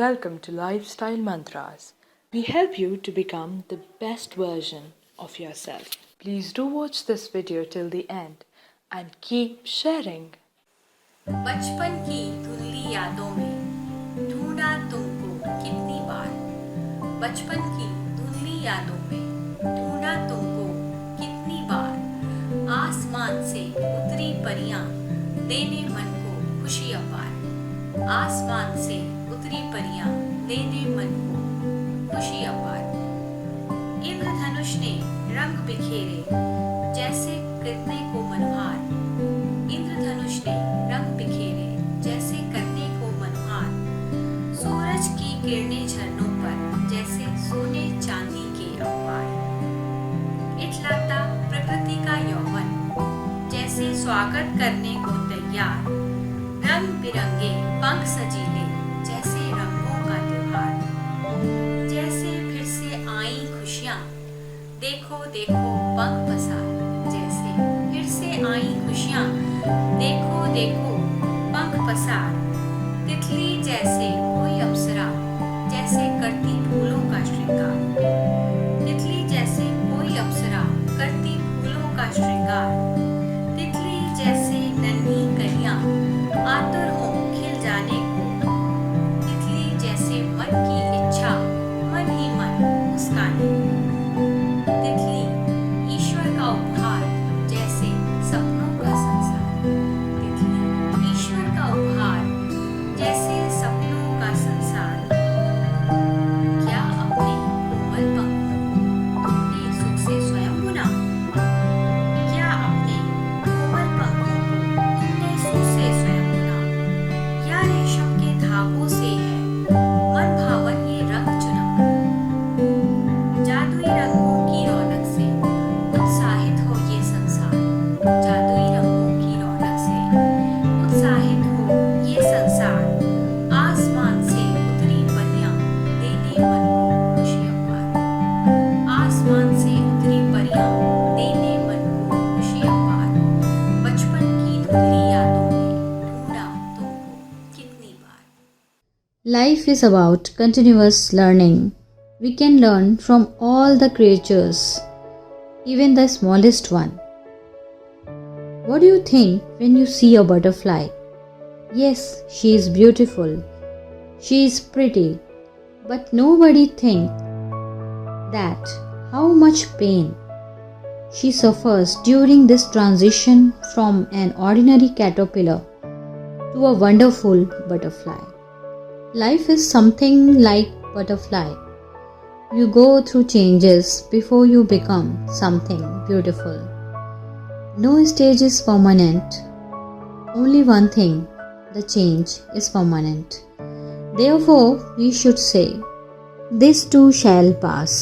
Welcome to Lifestyle Mantras. We help you to become the best version of yourself. Please do watch this video till the end and keep sharing. बचपन की धुंधली यादों में ढूंढा तुमको कितनी बार। बचपन की धुंधली यादों में ढूंढा तुमको कितनी बार। आसमान से उतरी परियां देने मन को खुशी अपार। आसमान से उतरी परियां देने मन को खुशी अपार। इंद्रधनुष ने रंग बिखेरे जैसे करने को मनोहार। इंद्रधनुष ने रंग बिखेरे जैसे करने को मनोहार। सूरज की किरणें झरनों पर जैसे सोने चांदी के अवतार। इठलाता प्रकृति का यौवन जैसे स्वागत करने को तैयार। रंग बिरंगे पंख सजीले जैसे रंगों का त्योहार। जैसे फिर से आई खुशियां देखो देखो पंख पसार। जैसे फिर से आई खुशियां देखो देखो पंख पसार। तितली जैसे कोई अप्सरा जैसे करती फूलों का श्रृंगार। तितली जैसे कोई अप्सरा करती फूलों का श्रृंगार। तितली जैसे नन्ही कलियां आतुर हो खिल जाने को। तितली जैसे मन की इच्छा मन ही मन मुस्काने। तितली ईश्वर का उपहार जैसे सपनों का संसार। तितली ईश्वर का उपहार जैसे सपनों का संसार। क्या अपने कोमल पंखों को तुमने सुख से स्वयं बुना। क्या अपने कोमल पंखों को तुमने सुख से स्वयं बुना। या रेशम के धागों से है मन भावन ये रंग चुना। जादुई रंगों की रौनक से उत्साहित हो ये संसार। जादुई रंगों की रौनक से उत्साहित हो ये संसार। आसमान से उतरी परियां देने मन को खुशी अपार। आसमान से उतरी परियां देने मन को खुशी अपार। बचपन की धुंधली यादों में ढूंढा तुमको कितनी बार। Life is about continuous learning. We can learn from all the creatures, even the smallest one. What do you think when you see a butterfly? Yes, she is beautiful. She is pretty. But nobody thinks that how much pain she suffers during this transition from an ordinary caterpillar to a wonderful butterfly. Life is something like butterfly. You go through changes before you become something beautiful. No stage is permanent. Only one thing, the change is permanent. Therefore, we should say, this too shall pass.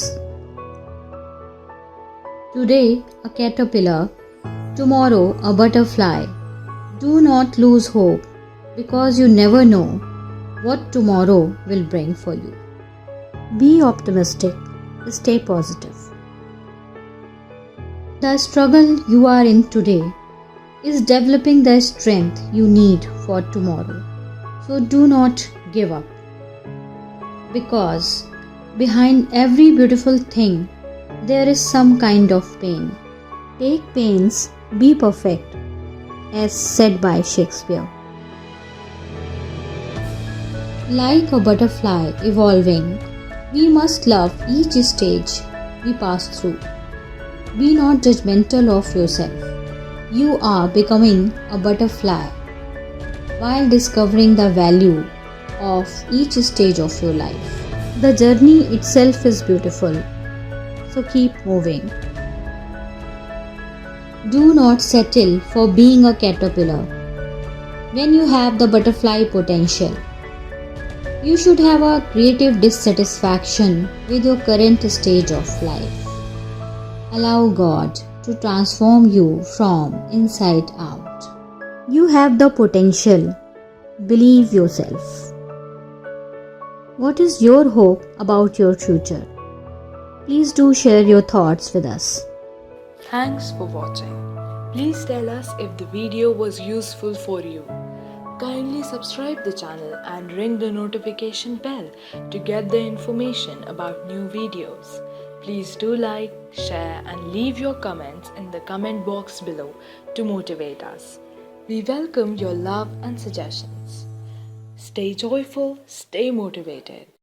Today, a caterpillar, tomorrow, a butterfly. Do not lose hope because you never know what tomorrow will bring for you. Be optimistic, stay positive. The struggle you are in today is developing the strength you need for tomorrow. So do not give up. Because behind every beautiful thing, there is some kind of pain. Take pains, be perfect, as said by Shakespeare. Like a butterfly evolving, we must love each stage we pass through. Be not judgmental of yourself. You are becoming a butterfly while discovering the value of each stage of your life. The journey itself is beautiful, so keep moving. Do not settle for being a caterpillar when you have the butterfly potential. You should have a creative dissatisfaction with your current stage of life. Allow God to transform you from inside out. You have the potential. Believe yourself. What is your hope about your future? Please do share your thoughts with us. Thanks for watching. Please tell us if the video was useful for you. Kindly subscribe the channel and ring the notification bell to get the information about new videos. Please do like, share and leave your comments in the comment box below to motivate us. We welcome your love and suggestions. Stay joyful, stay motivated.